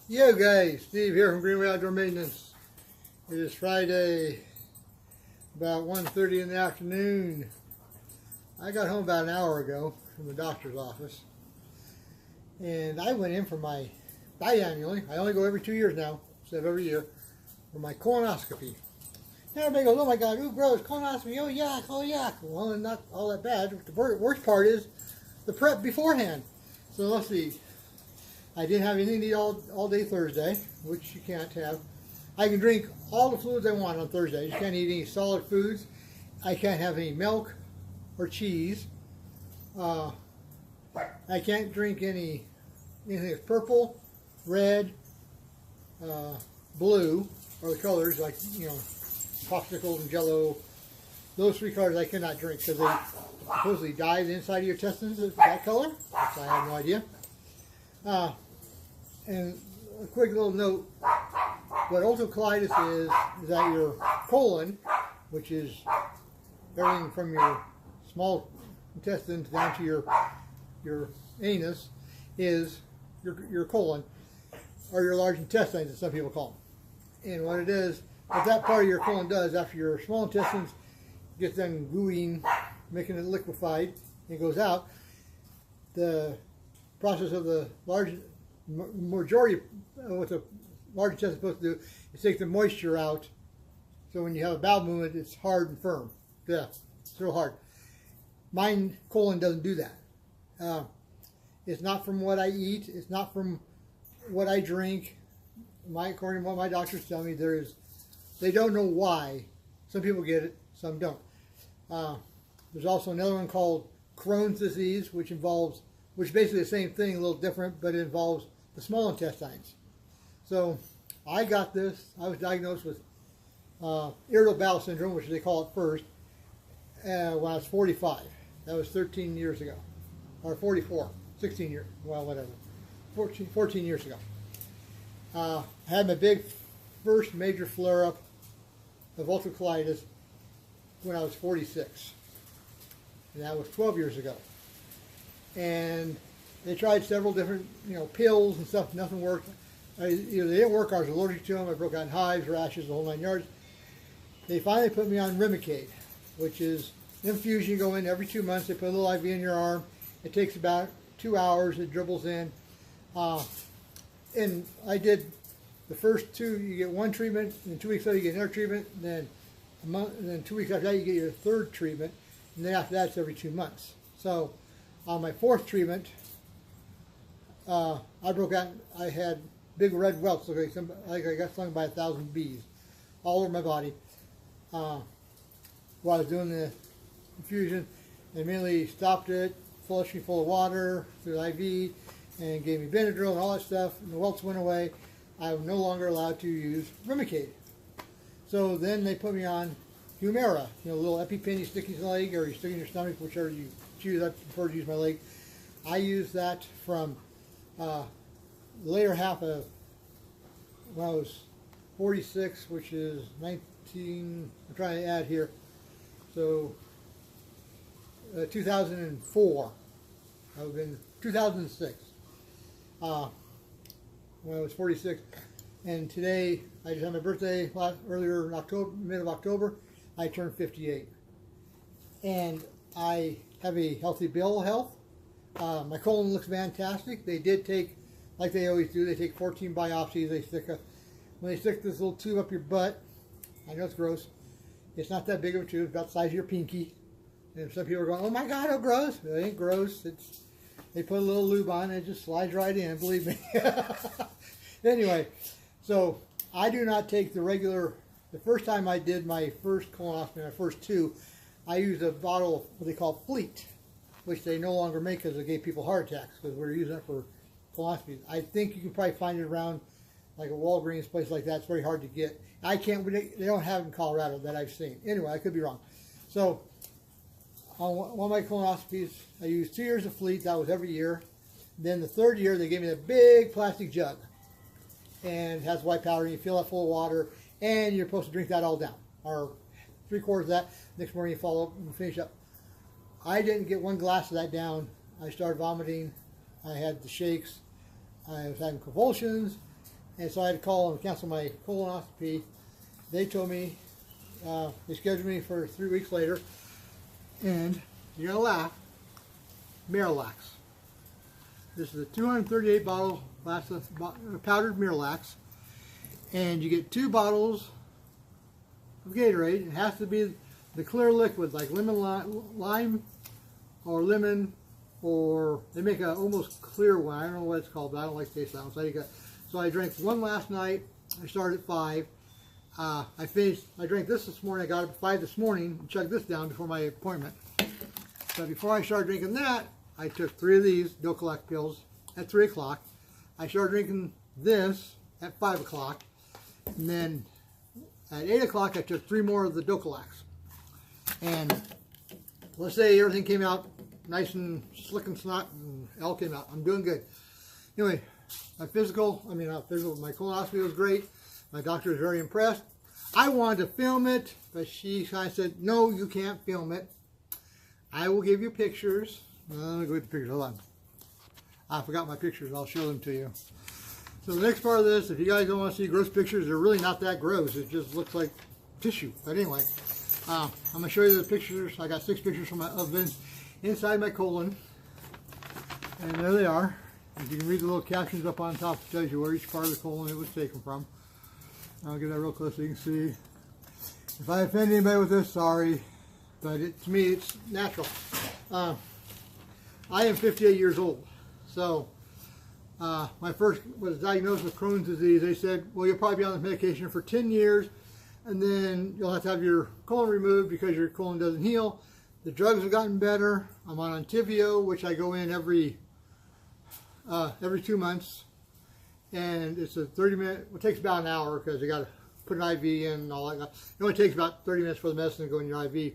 Yo guys, Steve here from Greenway Outdoor Maintenance. It is Friday, about 1:30 in the afternoon. I got home about an hour ago from the doctor's office, and I went in for my biannually. I only go every 2 years now, instead of every year, for my colonoscopy. And everybody goes, "Oh my God, ooh, gross, colonoscopy, oh yuck, oh yuck." Well, not all that bad. The worst part is the prep beforehand. So let's see. I didn't have anything to eat all day Thursday, which you can't have. I can drink all the fluids I want on Thursday. I just can't eat any solid foods. I can't have any milk or cheese. I can't drink anything that's purple, red, blue, or the colors like, popsicles and Jello. Those three colors I cannot drink because they supposedly dye the inside of your intestines that color, which I have no idea. And a quick little note, what ulcerative colitis is that your colon, which is everything from your small intestines down to your anus, is your colon, or your large intestines as some people call them. And what it is, what that part of your colon does after your small intestines gets done gooeying, making it liquefied, and it goes out, the process of the majority of what the large intestine is supposed to do is take the moisture out. So when you have a bowel movement, it's hard and firm. Yeah, it's real hard. Mine colon doesn't do that. It's not from what I eat. It's not from what I drink. According to what my doctors tell me, they don't know why. Some people get it, some don't. There's also another one called Crohn's disease, which is basically the same thing, a little different, but it involves the small intestines. So I got this. I was diagnosed with irritable bowel syndrome, which they call it first, when I was 45. That was 13 years ago, or 44, 16 years, well, whatever, 14 years ago. I had my first major flare-up of ulcerative colitis when I was 46, and that was 12 years ago. And they tried several different, pills and stuff. Nothing worked. They didn't work. I was allergic to them. I broke out in hives, rashes, the whole 9 yards. They finally put me on Remicade, which is infusion. You go in every 2 months. They put a little IV in your arm. It takes about 2 hours. It dribbles in. And I did the first two. You get one treatment, and 2 weeks later you get another treatment. And then a month, and then 2 weeks after that you get your third treatment. And then after that it's every 2 months. So on my fourth treatment, I broke out. I had big red welts, like I got stung by 1,000 bees, all over my body. While I was doing the infusion, they immediately stopped it, flushed me full of water through the IV, and gave me Benadryl and all that stuff. And the welts went away. I was no longer allowed to use Remicade. So then they put me on Humira, a little EpiPen you stick in your leg, or you stick in your stomach, whichever you choose. I prefer to use my leg. I used that from the later half of when I was 46, which is 19. I'm trying to add here. So 2004. I was in 2006 when I was 46, and today I just had my birthday earlier in October, mid of October. I turned 58, and I have a healthy bill of health. My colon looks fantastic. They did take, like they always do, they take 14 biopsies. When they stick this little tube up your butt, I know it's gross. It's not that big of a tube, about the size of your pinky. And some people are going, "Oh my God, how gross!" It ain't gross. They put a little lube on and it just slides right in. Believe me. Anyway, so I do not take the regular. The first time I did my first colonoscopy, my first two, I used a bottle of what they call Fleet, which they no longer make because it gave people heart attacks because we were using it for colonoscopies. I think you can probably find it around like a Walgreens place like that. It's very hard to get. I can't. They don't have it in Colorado that I've seen. Anyway, I could be wrong. So on one of my colonoscopies, I used 2 years of Fleet. That was every year. Then the third year, they gave me a big plastic jug, and it has white powder. And you fill that full of water, and you're supposed to drink that all down, or 3/4 of that. Next morning, you follow up and finish up. I didn't get one glass of that down. I started vomiting. I had the shakes. I was having convulsions. and so I had to call and cancel my colonoscopy. They told me, they scheduled me for 3 weeks later, and you're going to laugh, Miralax. This is a 238 bottle glass of powdered Miralax, and you get 2 bottles of Gatorade. It has to be the clear liquid, like lime or lemon, or they make a almost clear one. I don't know what it's called, but I don't like the taste of that one. So I drank one last night. I started at 5. I drank this morning. I got up at 5 this morning and chugged this down before my appointment. So before I started drinking that, I took 3 of these Docolac pills at 3 o'clock. I started drinking this at 5 o'clock. And then at 8 o'clock, I took 3 more of the Docolacs. And let's say everything came out nice and slick and snot, and it all came out. I'm doing good. Anyway, my colonoscopy was great. My doctor was very impressed. I wanted to film it, but she kind of said, no, you can't film it. I will give you pictures. Let me go get the pictures. Hold on. I forgot my pictures. I'll show them to you. So the next part of this, if you guys don't want to see gross pictures, they're really not that gross. It just looks like tissue. But anyway, I'm going to show you the pictures. I got 6 pictures of this inside my colon. And there they are. If you can read the little captions up on top, it tells you where each part of the colon it was taken from. I'll get that real close so you can see. If I offend anybody with this, sorry. But to me, it's natural. I am 58 years old. So my first was diagnosed with Crohn's disease. They said, well, you'll probably be on this medication for 10 years, and then you'll have to have your colon removed because your colon doesn't heal. The drugs have gotten better. I'm on Entyvio, which I go in every 2 months, and it's a 30-minute. It takes about an hour because you got to put an IV in and all that. It only takes about 30 minutes for the medicine to go in your IV,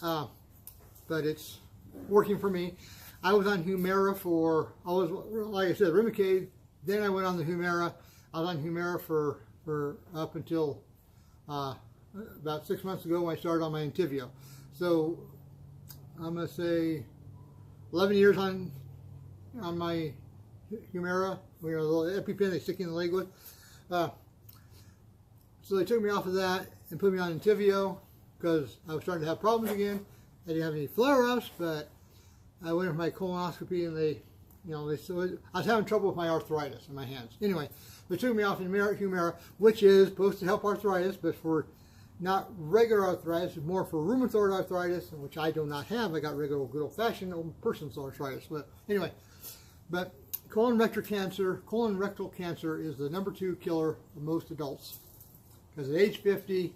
but it's working for me. I was on Humira like I said, Remicade. Then I went on the Humira. I was on Humira for up until about 6 months ago when I started on my Entyvio. So I'm going to say 11 years on my Humira, the little EpiPen they stick in the leg with. So they took me off of that and put me on Entyvio because I was starting to have problems again. I didn't have any flare-ups, but I went for my colonoscopy and I was having trouble with my arthritis in my hands. Anyway, they took me off Humira, which is supposed to help arthritis, but for not regular arthritis, it's more for rheumatoid arthritis, which I do not have. I got regular good old-fashioned old person's arthritis. But anyway, colon rectal cancer is the #2 killer of most adults. Because at age 50,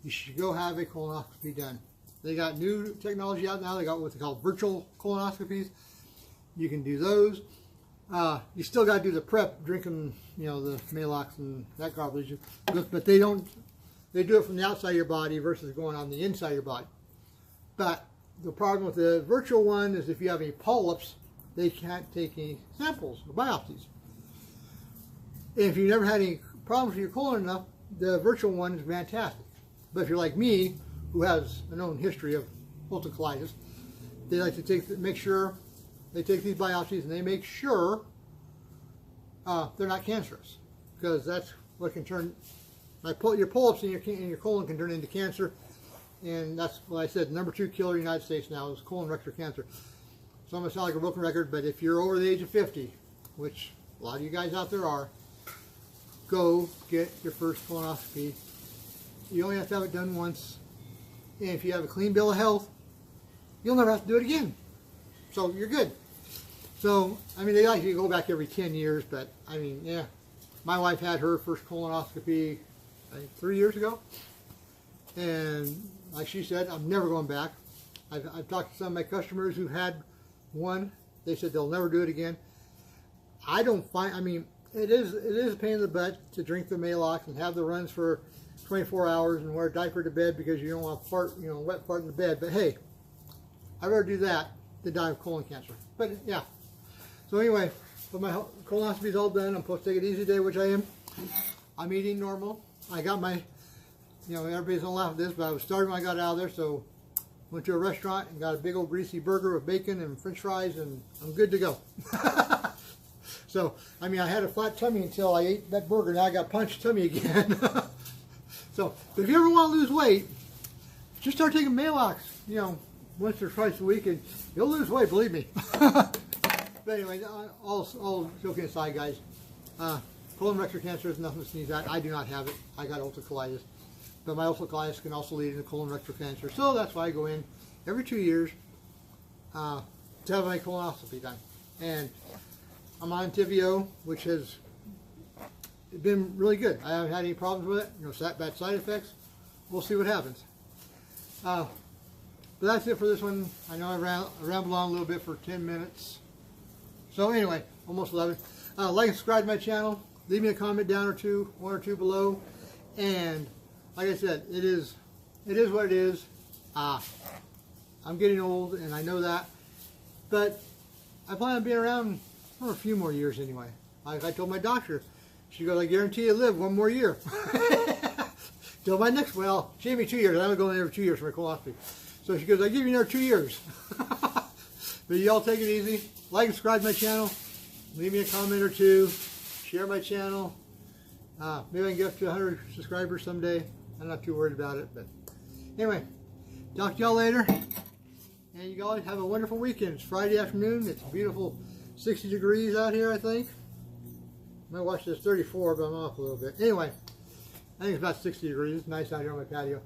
you should go have a colonoscopy done. They got new technology out now. They got what they call virtual colonoscopies. You can do those. You still got to do the prep, drinking, the Maalox and that garbage. But they do it from the outside of your body versus going on the inside of your body. But the problem with the virtual one is if you have any polyps, they can't take any samples or biopsies. And if you've never had any problems with your colon enough, the virtual one is fantastic. But if you're like me, who has a known history of ulcerative colitis, they like to make sure they take these biopsies and they make sure they're not cancerous, because that's what can turn your polyps in your colon can turn into cancer, and that's what I said. #2 killer in the United States now is colon rectal cancer. So I'm gonna sound like a broken record, but if you're over the age of 50, which a lot of you guys out there are, go get your first colonoscopy. You only have to have it done once. And if you have a clean bill of health, you'll never have to do it again. So you're good. So, they like you to go back every 10 years, but, yeah. My wife had her first colonoscopy, I think, 3 years ago. And like she said, I'm never going back. I've talked to some of my customers who had one. They said they'll never do it again. I don't find, it is a pain in the butt to drink the Maalox and have the runs for 24 hours and wear a diaper to bed because you don't want to fart, wet fart in the bed. But hey, I'd rather do that than die of colon cancer. But yeah. So anyway, but my colonoscopy is all done. I'm supposed to take it easy today, which I am. I'm eating normal. I got my, everybody's gonna laugh at this, but I was starving when I got out of there, so went to a restaurant and got a big old greasy burger with bacon and French fries, and I'm good to go. So So, I mean, I had a flat tummy until I ate that burger. Now I got punched tummy again. So, but if you ever want to lose weight, just start taking Maalox, you know, once or twice a week, and you'll lose weight, believe me. But anyway, all joking aside, guys, colorectal cancer is nothing to sneeze at. I do not have it. I got ulcerative colitis. But my ulcerative colitis can also lead into colorectal cancer. So that's why I go in every 2 years to have my colonoscopy done. And I'm on Entyvio, which has been really good. I haven't had any problems with it. No bad side effects. We'll see what happens. But that's it for this one. I know I rambled on a little bit for 10 minutes. So anyway, almost 11. Like and subscribe to my channel. Leave me a comment down or two, one or two below. And like I said, it is what it is. I'm getting old, and I know that. But I plan on being around for a few more years anyway. Like I told my doctor, she goes, I guarantee you live one more year. Till my next, well, she gave me 2 years. I'm going every 2 years for my colonoscopy. So she goes, I give you another 2 years. But y'all take it easy. Like and subscribe to my channel. Leave me a comment or two. Share my channel. Maybe I can get up to 100 subscribers someday. I'm not too worried about it. But anyway, talk to y'all later. And you guys have a wonderful weekend. It's Friday afternoon. It's a beautiful 60 degrees out here, I think. My watch says 34, but I'm off a little bit. Anyway, I think it's about 60 degrees. It's nice out here on my patio.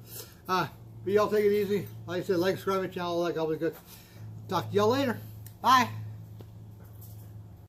But y'all take it easy. Like I said, like, subscribe to my channel. All that, I'll be good. Talk to y'all later. Bye.